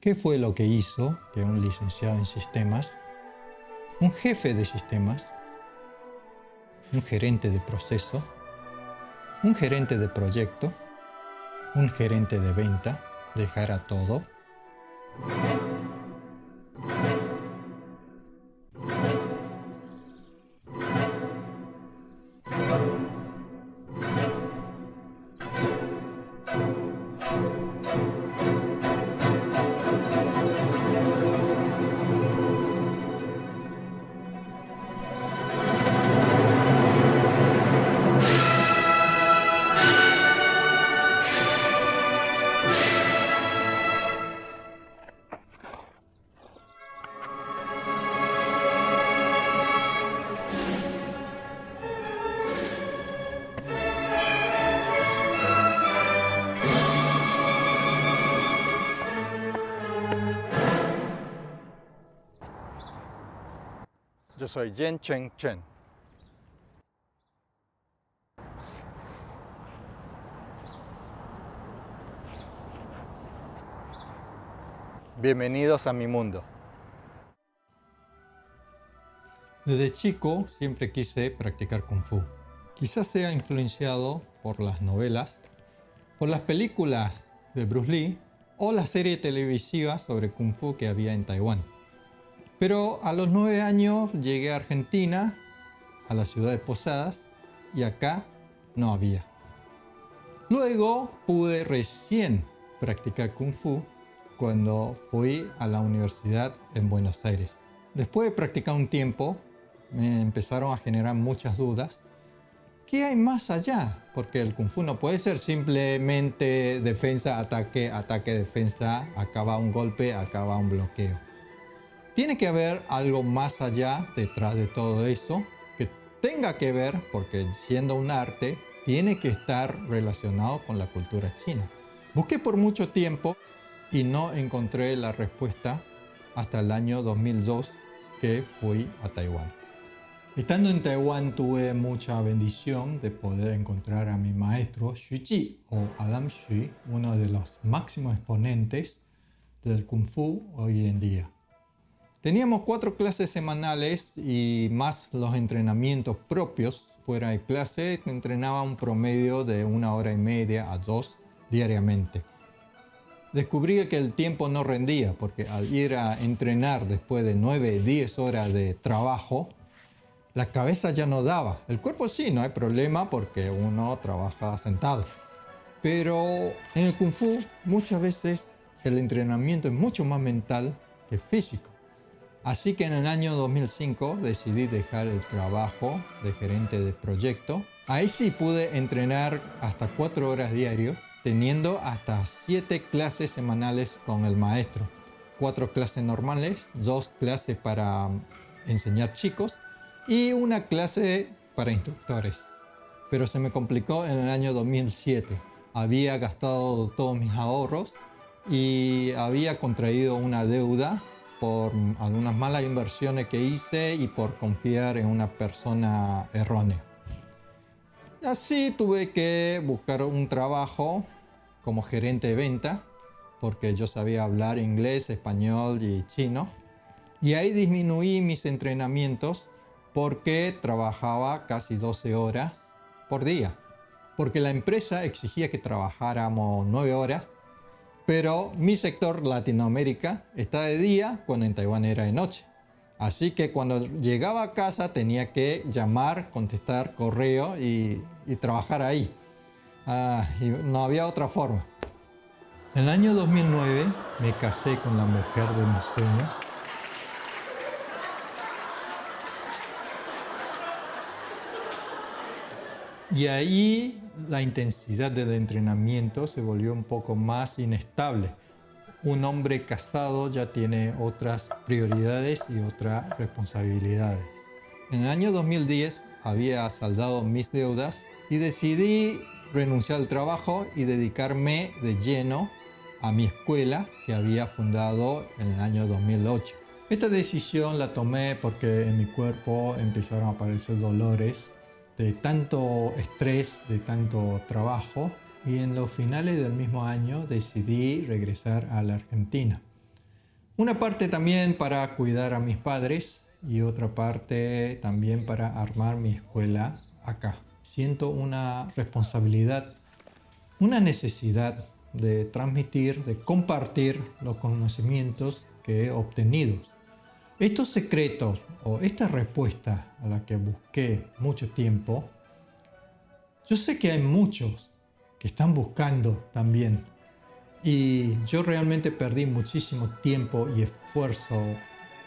¿Qué fue lo que hizo que un licenciado en sistemas, un jefe de sistemas, un gerente de proceso, un gerente de proyecto, un gerente de venta dejara todo? Yo soy Yen Cheng Chen. Bienvenidos a mi mundo. Desde chico siempre quise practicar Kung Fu. Quizás sea influenciado por las novelas, por las películas de Bruce Lee o la serie televisiva sobre Kung Fu que había en Taiwán. Pero a los 9 años llegué a Argentina, a la ciudad de Posadas, y acá no había. Luego pude recién practicar Kung Fu cuando fui a la universidad en Buenos Aires. Después de practicar un tiempo, me empezaron a generar muchas dudas. ¿Qué hay más allá? Porque el Kung Fu no puede ser simplemente defensa, ataque, ataque, defensa, acá va un golpe, acá va un bloqueo. Tiene que haber algo más allá detrás de todo eso que tenga que ver, porque siendo un arte, tiene que estar relacionado con la cultura china. Busqué por mucho tiempo y no encontré la respuesta hasta el año 2002 que fui a Taiwán. Estando en Taiwán tuve mucha bendición de poder encontrar a mi maestro Xu Ji o Adam Xu, uno de los máximos exponentes del Kung Fu hoy en día. Teníamos 4 clases semanales y más los entrenamientos propios fuera de clase. Entrenaba un promedio de 1 hora y media a 2 diariamente. Descubrí que el tiempo no rendía porque al ir a entrenar después de 9-10 horas de trabajo, la cabeza ya no daba. El cuerpo sí, no hay problema porque uno trabaja sentado. Pero en el Kung Fu muchas veces el entrenamiento es mucho más mental que físico. Así que en el año 2005 decidí dejar el trabajo de gerente de proyecto. Ahí sí pude entrenar hasta 4 horas diario, teniendo hasta 7 clases semanales con el maestro. 4 clases normales, 2 clases para enseñar chicos y una clase para instructores. Pero se me complicó en el año 2007. Había gastado todos mis ahorros y había contraído una deuda por algunas malas inversiones que hice y por confiar en una persona errónea. Así tuve que buscar un trabajo como gerente de venta, porque yo sabía hablar inglés, español y chino. Y ahí disminuí mis entrenamientos porque trabajaba casi 12 horas por día. Porque la empresa exigía que trabajáramos 9 horas. Pero mi sector Latinoamérica está de día cuando en Taiwán era de noche. Así que cuando llegaba a casa tenía que llamar, contestar correo y trabajar ahí. Y no había otra forma. En el año 2009 me casé con la mujer de mis sueños. Y ahí la intensidad del entrenamiento se volvió un poco más inestable. Un hombre casado ya tiene otras prioridades y otras responsabilidades. En el año 2010 había saldado mis deudas y decidí renunciar al trabajo y dedicarme de lleno a mi escuela que había fundado en el año 2008. Esta decisión la tomé porque en mi cuerpo empezaron a aparecer dolores de tanto estrés, de tanto trabajo, y en los finales del mismo año decidí regresar a la Argentina. Una parte también para cuidar a mis padres y otra parte también para armar mi escuela acá. Siento una responsabilidad, una necesidad de transmitir, de compartir los conocimientos que he obtenido. Estos secretos o esta respuesta a la que busqué mucho tiempo, yo sé que hay muchos que están buscando también. Y yo realmente perdí muchísimo tiempo y esfuerzo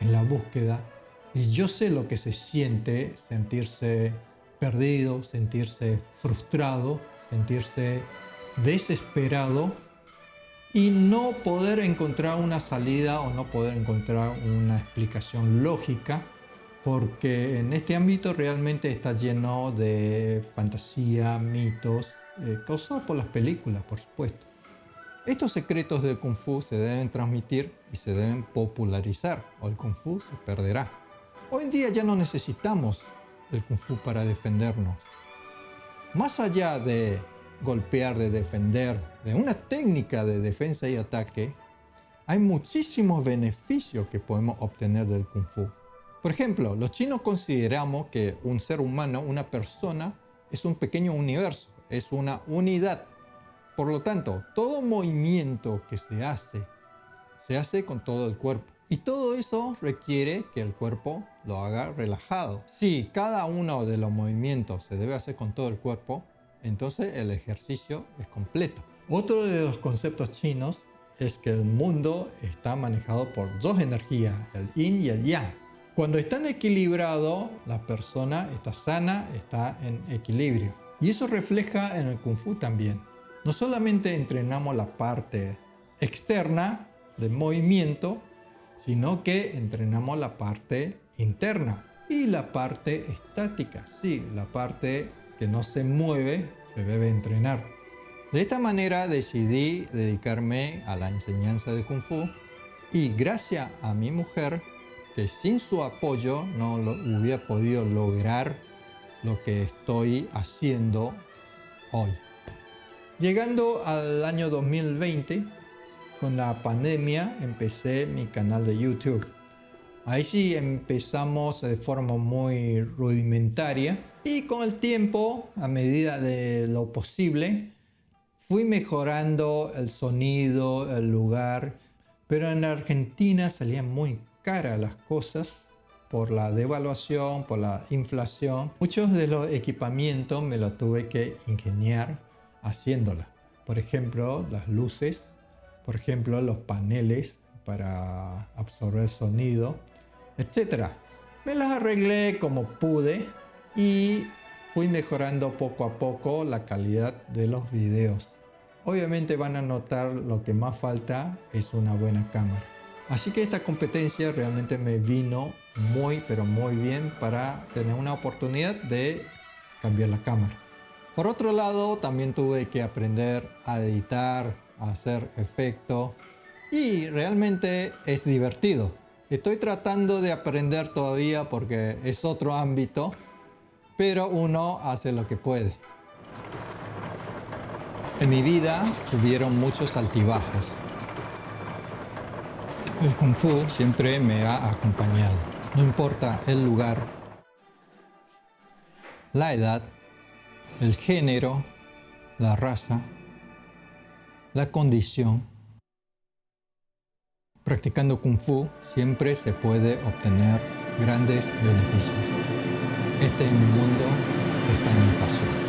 en la búsqueda. Y yo sé lo que se siente sentirse perdido, sentirse frustrado, sentirse desesperado y no poder encontrar una salida o no poder encontrar una explicación lógica, porque en este ámbito realmente está lleno de fantasía, mitos, causados por las películas, por supuesto. Estos secretos del Kung Fu se deben transmitir y se deben popularizar, o el Kung Fu se perderá. Hoy en día ya no necesitamos el Kung Fu para defendernos. Más allá de golpear, de defender, de una técnica de defensa y ataque, hay muchísimos beneficios que podemos obtener del Kung Fu. Por ejemplo, los chinos consideramos que un ser humano, una persona, es un pequeño universo, es una unidad. Por lo tanto, todo movimiento que se hace con todo el cuerpo. Y todo eso requiere que el cuerpo lo haga relajado. Si cada uno de los movimientos se debe hacer con todo el cuerpo, entonces el ejercicio es completo. Otro de los conceptos chinos es que el mundo está manejado por dos energías, el yin y el yang. Cuando están equilibrados, la persona está sana, está en equilibrio. Y eso refleja en el Kung Fu también. No solamente entrenamos la parte externa del movimiento, sino que entrenamos la parte interna y la parte estática. Sí, la parte que no se mueve se debe entrenar. De esta manera decidí dedicarme a la enseñanza de Kung Fu y gracias a mi mujer, que sin su apoyo no lo hubiera podido lograr lo que estoy haciendo hoy. Llegando al año 2020, con la pandemia empecé mi canal de YouTube. Ahí sí empezamos de forma muy rudimentaria y con el tiempo, a medida de lo posible, fui mejorando el sonido, el lugar, pero en la Argentina salían muy caras las cosas por la devaluación, por la inflación. Muchos de los equipamientos me los tuve que ingeniar haciéndola. Por ejemplo, las luces, por ejemplo, los paneles para absorber sonido, etc. Me las arreglé como pude y fui mejorando poco a poco la calidad de los videos. Obviamente van a notar lo que más falta es una buena cámara. Así que esta competencia realmente me vino muy, pero muy bien para tener una oportunidad de cambiar la cámara. Por otro lado, también tuve que aprender a editar, a hacer efectos y realmente es divertido. Estoy tratando de aprender todavía porque es otro ámbito, pero uno hace lo que puede. En mi vida hubieron muchos altibajos. El Kung Fu siempre me ha acompañado. No importa el lugar, la edad, el género, la raza, la condición. Practicando Kung Fu siempre se puede obtener grandes beneficios. Este es mi mundo, esta es mi pasión.